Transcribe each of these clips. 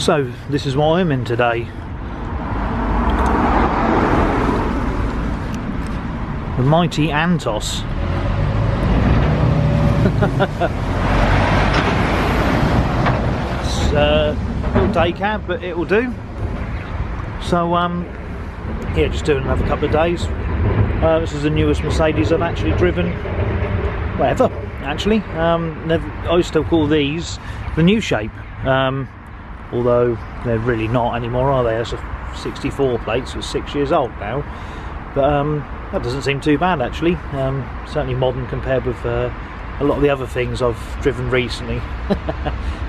So this is what I'm in today. The mighty Antos. It's a little day cab, but it will do. So yeah, just doing another couple of days. This is the newest Mercedes I've actually driven. Whatever, actually. I still call these the new shape. Although they're really not anymore, are they? It's a 64 plate, so it's 6 years old now. But that doesn't seem too bad, actually. Certainly modern compared with a lot of the other things I've driven recently.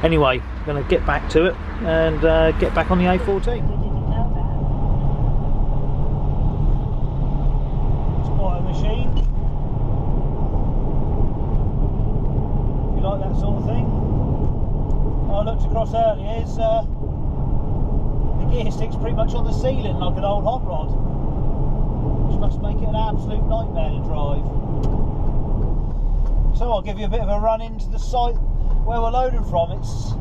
Anyway, I'm going to get back to it and get back on the A14. Spoil machine. You like that sort of thing? I looked across earlier, the gear stick's pretty much on the ceiling like an old hot rod, which must make it an absolute nightmare to drive. So I'll give you a bit of a run into the site where we're loading from. It's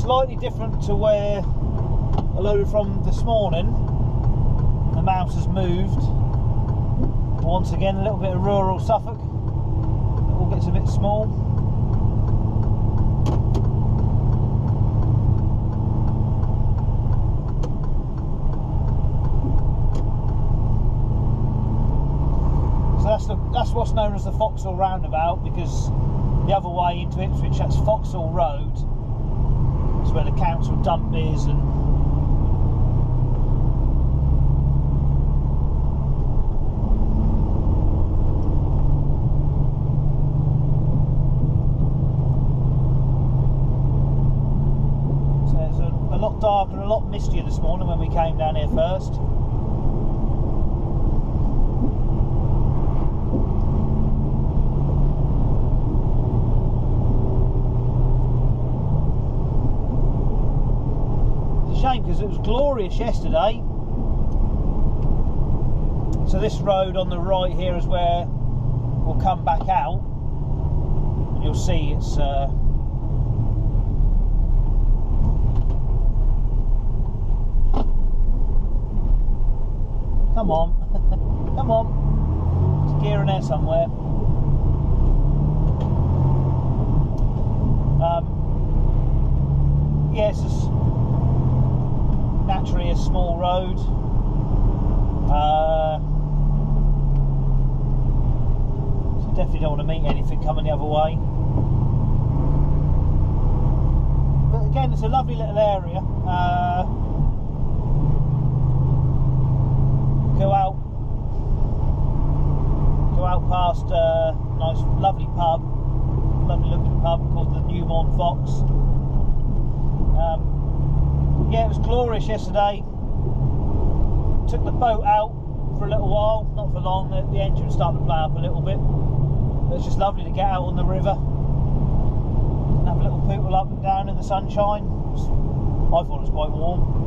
slightly different to where I loaded from this morning. The mouse has moved. Once again, a little bit of rural Suffolk. It all gets a bit small. That's what's known as the Vauxhall roundabout, because the other way into Ipswich, that's Vauxhall Road. It's where the council dump is, and so it's a lot darker and a lot mistier this morning when we came down here first. Shame, because it was glorious yesterday. So this road on the right here is where we'll come back out, and you'll see it's come on come on, there's gear in there somewhere. Yes, yeah, it's naturally a small road. So definitely don't want to meet anything coming the other way. But again, it's a lovely little area. Go out past a nice lovely pub, lovely looking pub called the Newmont Fox. Yeah, it was glorious yesterday. Took the boat out for a little while, not for long. The engine started to play up a little bit. But it's just lovely to get out on the river and have a little pootle up and down in the sunshine. I thought it was quite warm.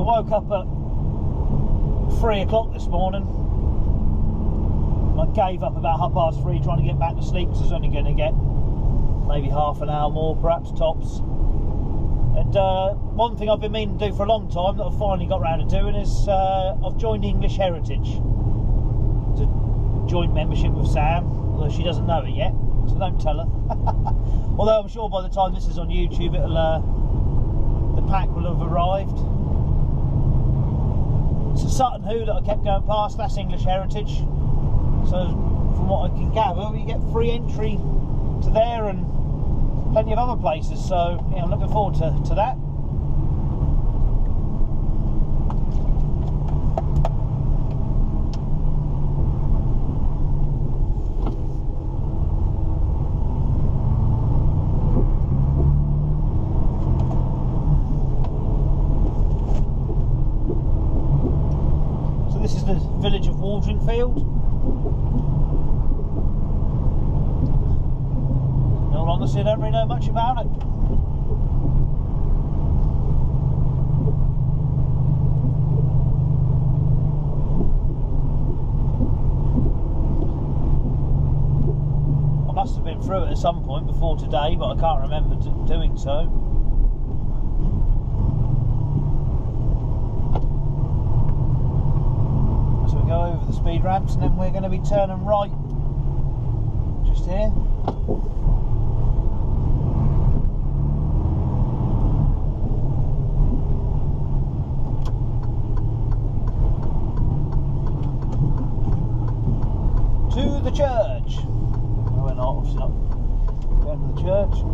Woke up at 3 o'clock this morning. I gave up about 3:30 trying to get back to sleep, because I was only going to get maybe half an hour more, perhaps tops. And one thing I've been meaning to do for a long time that I've finally got around to doing is I've joined English Heritage. It's a joint membership with Sam, although she doesn't know it yet, so don't tell her. Although I'm sure by the time this is on YouTube it'll pack will have arrived. It's a Sutton Hoo that I kept going past. That's English Heritage. So from what I can gather, you get free entry to there and plenty of other places. So yeah, I'm looking forward to that. This is the village of Waldronfield. In all honesty, I don't really know much about it. I must have been through it at some point before today, but I can't remember doing so. Go over the speed ramps and then we're going to be turning right just here. To the church. No, we're not, obviously not going to the church.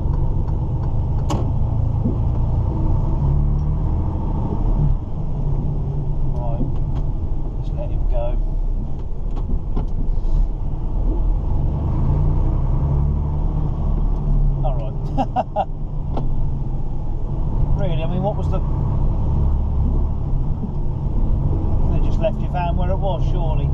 Really, I mean, what was the... They just left your van where it was, surely.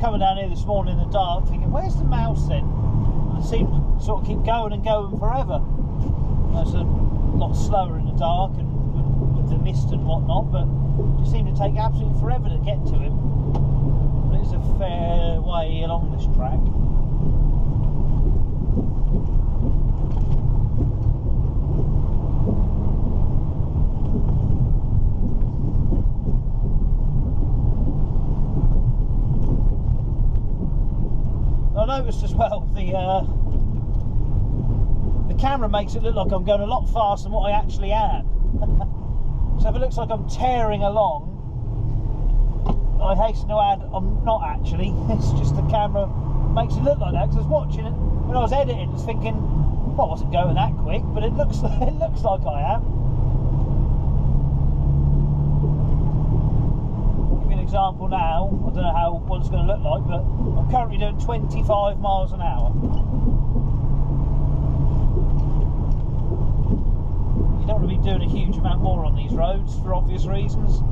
Coming down here this morning in the dark thinking, where's the mouse then? And it seemed to sort of keep going and going forever. It's a lot slower in the dark and with the mist and whatnot, but it just seemed to take absolutely forever to get to him. But it's a fair way along this track. I noticed as well the camera makes it look like I'm going a lot faster than what I actually am. So if it looks like I'm tearing along, I hasten to add I'm not actually. It's just the camera makes it look like that, because I was watching it when I was editing, I was thinking, well, I wasn't going that quick, but it looks like I am. Example now, I don't know what it's going to look like, but I'm currently doing 25 miles an hour. You don't want to be doing a huge amount more on these roads for obvious reasons.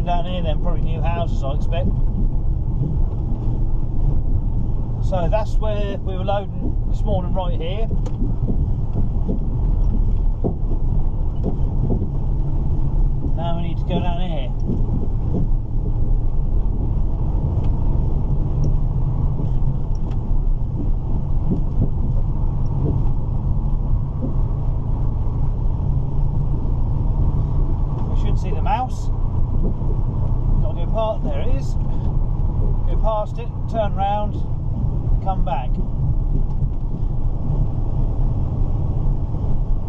Down here then, probably new houses I expect. So that's where we were loading this morning, right here. Now we need to go down here. past it, turn round, come back.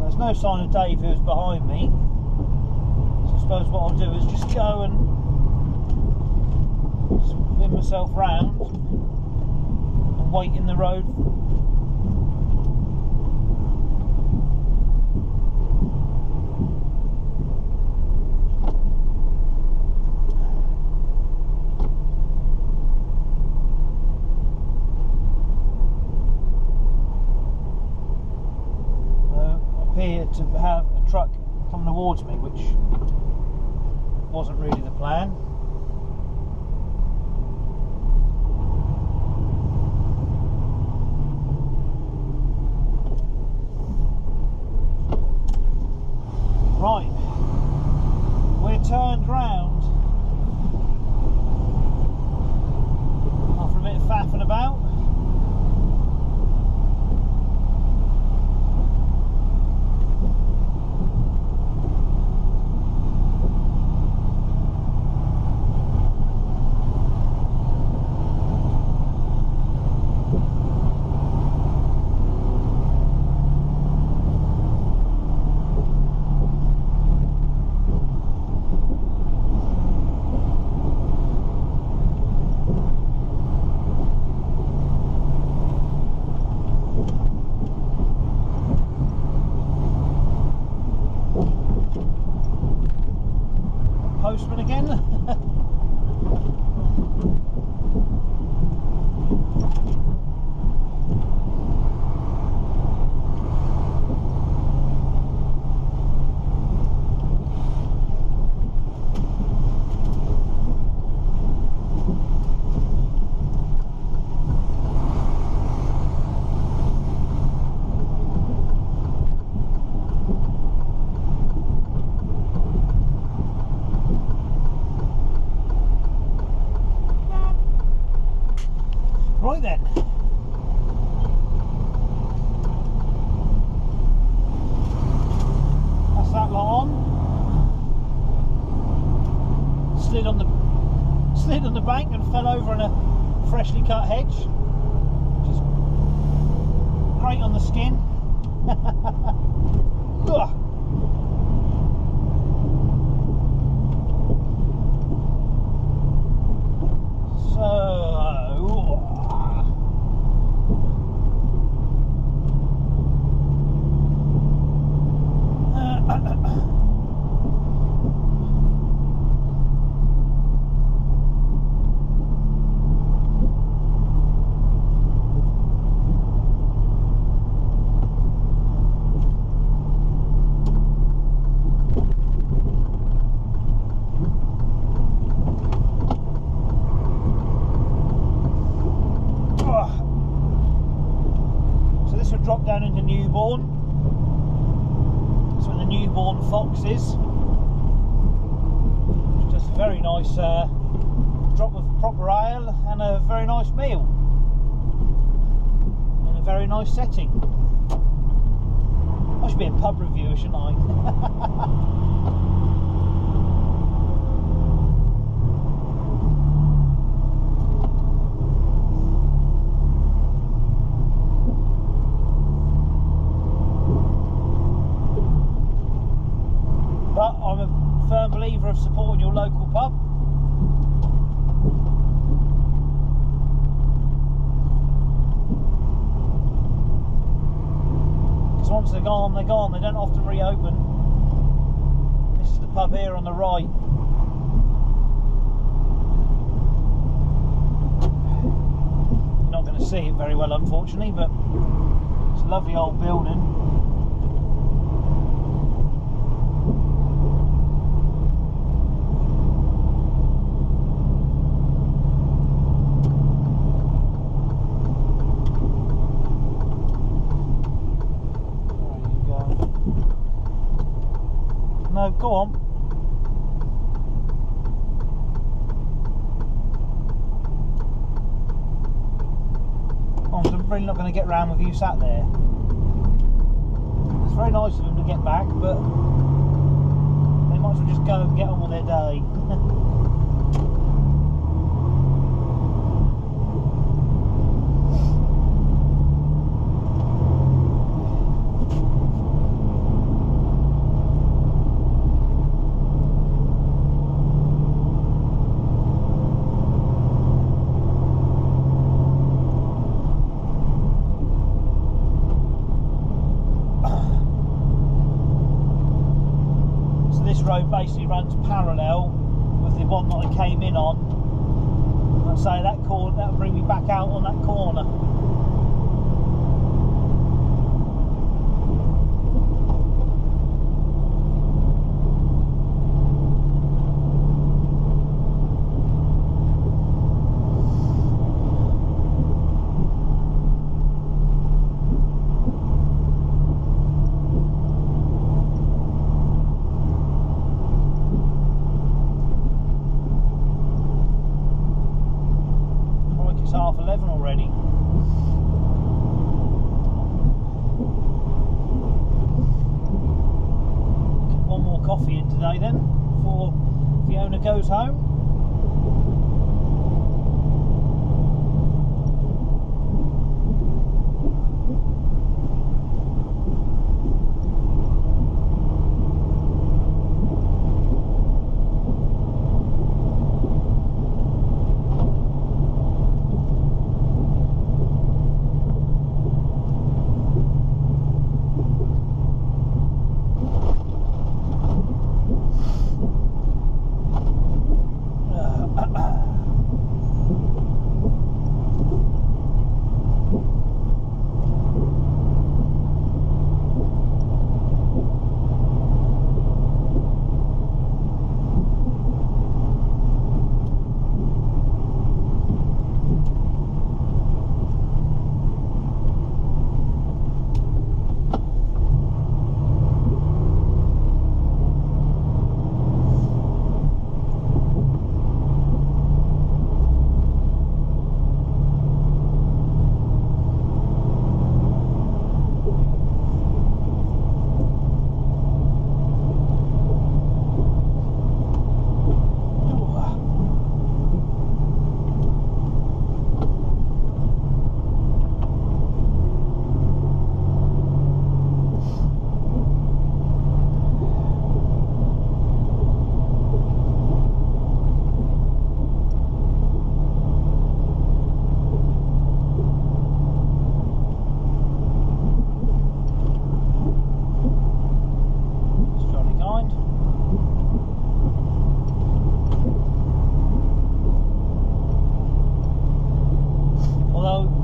There's no sign of Dave, who's behind me, so I suppose what I'll do is just go and spin myself round and wait in the road. To have a truck coming towards me, which wasn't really the plan. Right, we're turned round after a bit of faffing about. Postman again. Right then. That's that lot on. Slid on the bank and fell over in a freshly cut hedge, which is great on the skin. Ugh. Drop down into Newborn. That's where the Newborn Fox is. Just a very nice drop of proper ale and a very nice meal in a very nice setting. I should be a pub reviewer, shouldn't I? But I'm a firm believer of supporting your local pub. Because once they're gone, they're gone. They don't often reopen. This is the pub here on the right. You're not going to see it very well, unfortunately, but it's a lovely old building. No, go on. I'm really not going to get round with you sat there. It's very nice of them to get back, but they might as well just go and get on with their day. road basically runs parallel with the one that I came in on. I'd say that corner, that'll bring me back out on that corner. It's 11:30 already. Get one more coffee in today then before Fiona goes home.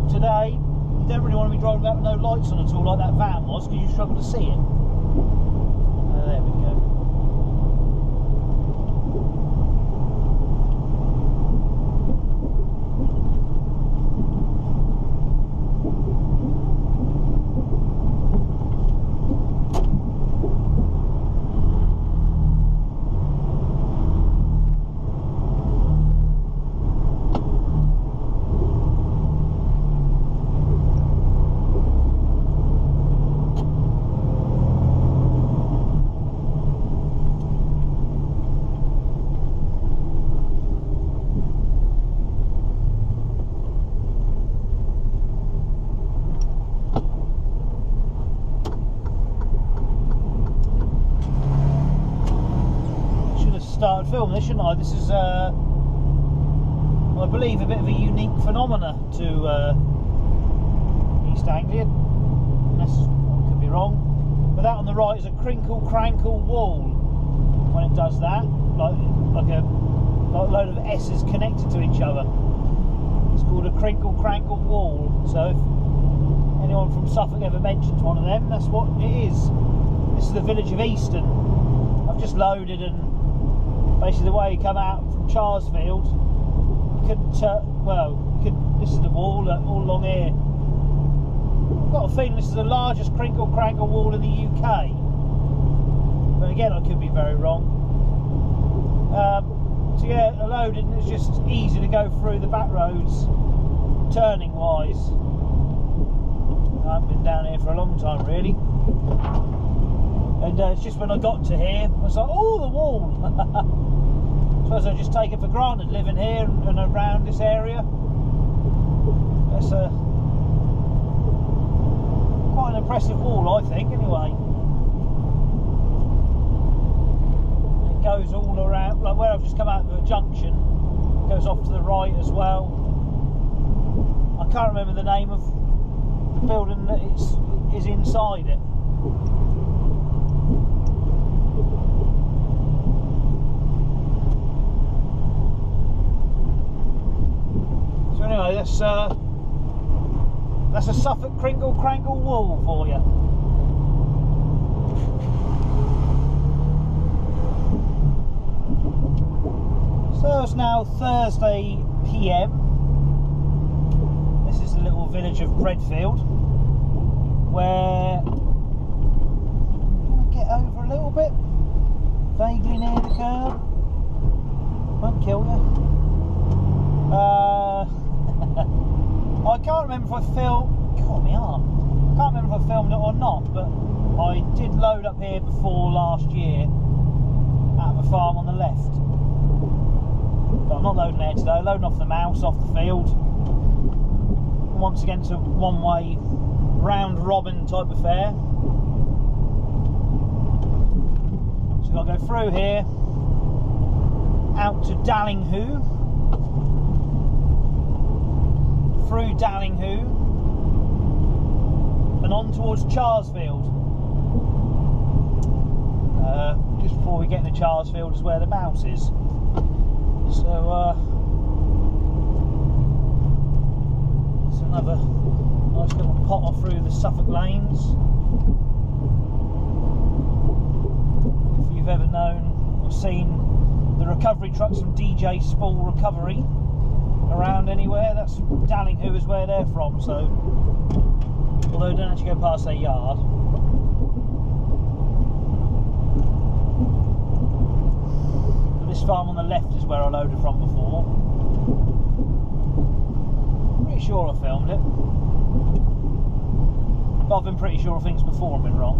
Today, you don't really want to be driving about with no lights on at all like that van was, because you struggle to see it. There we go. Started filming this, shouldn't I? This is, I believe, a bit of a unique phenomena to East Anglia. Unless I could be wrong. But that on the right is a crinkle crankle wall. When it does that, like a load of S's connected to each other. It's called a crinkle crankle wall. So if anyone from Suffolk ever mentions one of them, that's what it is. This is the village of Easton. I've just loaded, and basically the way you come out from Charsfield, you couldn't, this is the wall all along here. I've got a feeling this is the largest crinkle crankle wall in the UK. But again, I could be very wrong. So yeah, I loaded, and it's just easy to go through the back roads, turning wise. I haven't been down here for a long time really. And it's just when I got to here, I was like, oh, the wall! I suppose I just take it for granted living here and around this area. That's quite an impressive wall, I think, anyway. It goes all around, like where I've just come out of a junction, it goes off to the right as well. I can't remember the name of the building that is inside it. that's a Suffolk Kringle Crangle wool for you. So it's now Thursday PM. This is the little village of Bredfield, where I'm going to get over a little bit, vaguely near the curb. Won't kill you. I can't remember if I filmed. God, my arm. I can't remember if I filmed it or not, but I did load up here before last year out of a farm on the left. But I'm not loading there today. Loading off the mouse off the field. Once again, it's a one-way round robin type affair. So I've got to go through here, out to Dallinghu, through Dallinghu, and on towards Charsfield. Just before we get into Charsfield is where the mouse is. So it's another nice little potter through the Suffolk lanes. If you've ever known or seen the recovery trucks from DJ Spool Recovery around anywhere, that's Dallinghu is where they're from. So although I don't actually go past their yard. But this farm on the left is where I loaded from before. Pretty sure I filmed it. But I've been pretty sure of things before I've been wrong.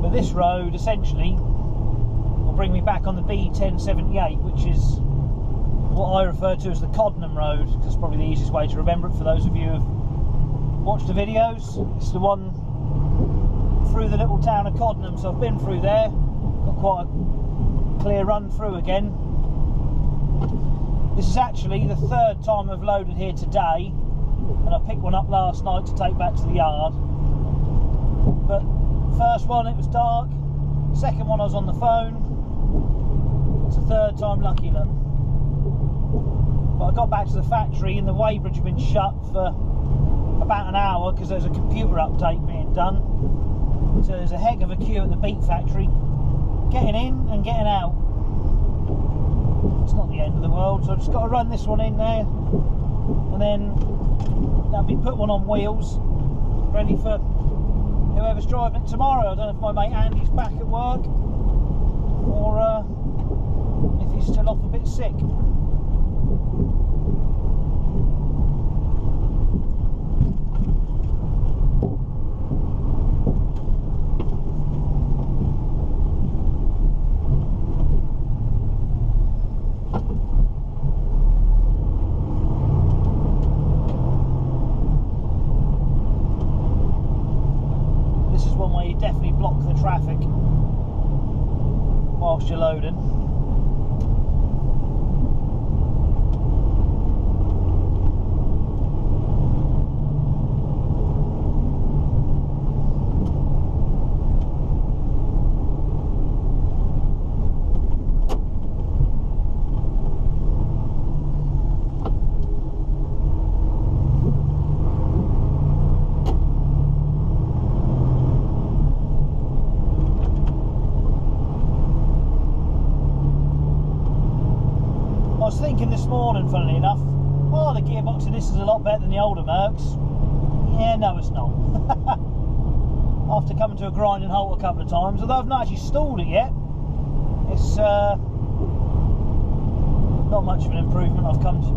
But this road essentially will bring me back on the B1078, which is what I refer to as the Coddenham Road, because it's probably the easiest way to remember it for those of you who have watched the videos. It's the one through the little town of Coddenham, so I've been through there, got quite a clear run through again. This is actually the third time I've loaded here today, and I picked one up last night to take back to the yard. But first one it was dark, second one I was on the phone, it's the third time lucky luck. But I got back to the factory and the weighbridge had been shut for about an hour because there's a computer update being done. So there's a heck of a queue at the beet factory, getting in and getting out. It's not the end of the world, so I've just got to run this one in there, and then that'll be put one on wheels, ready for whoever's driving it tomorrow. I don't know if my mate Andy's back at work, or if he's still off a bit sick. Definitely block the traffic whilst you're loading. I was thinking this morning, funnily enough, oh, the gearbox in this is a lot better than the older Mercs. Yeah, no it's not. After coming to a grinding halt a couple of times, although I've not actually stalled it yet, it's not much of an improvement, I've come to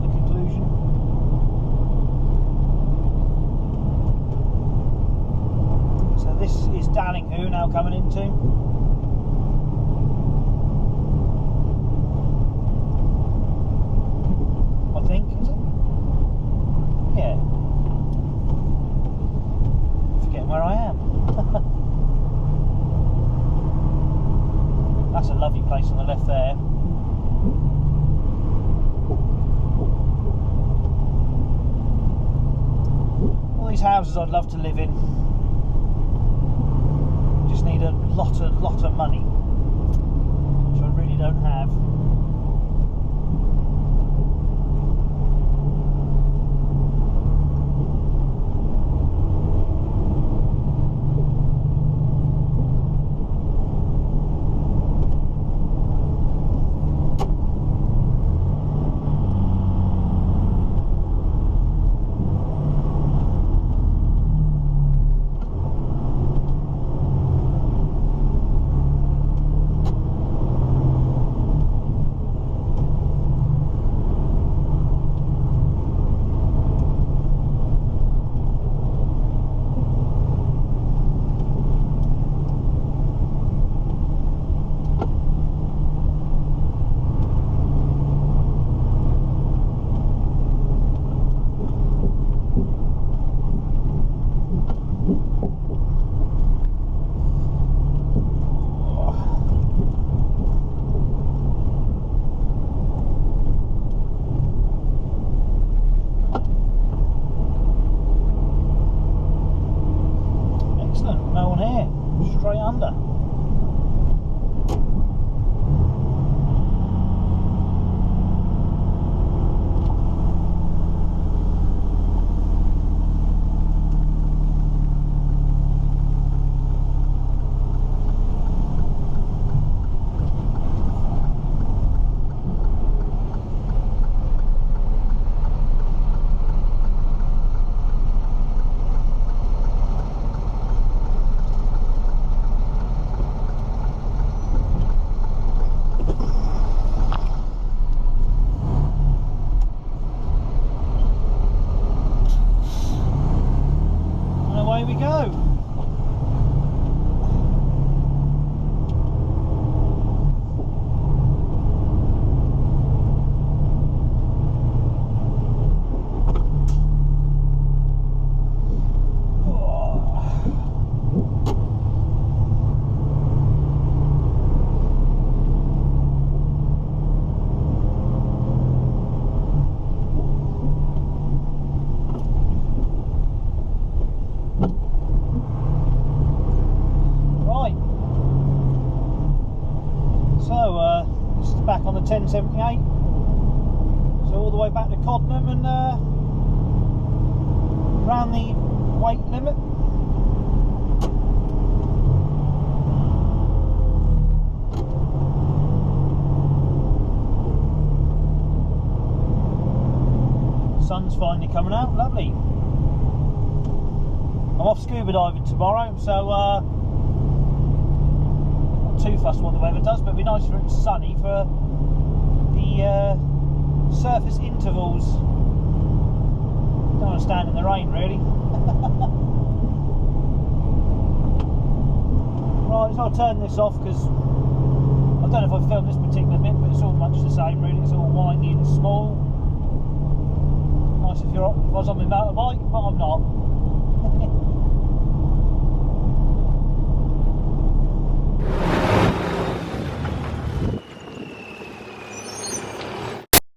the conclusion. So this is Dallinghu now coming into. I think, is it? Yeah. Forgetting where I am. That's a lovely place on the left there. All these houses I'd love to live in. Just need a lot of money, which I really don't have. Straight under. This is back on the 1078, so all the way back to Codnam and around the weight limit. Sun's finally coming out, lovely. I'm off scuba diving tomorrow, so too fussed what the weather does, but it'd be nice for it's sunny for the surface intervals. Don't want to stand in the rain really. Right, so I'll turn this off because I don't know if I've filmed this particular bit, but it's all much the same really. It's all windy and small. Nice if I was on my motorbike, but I'm not.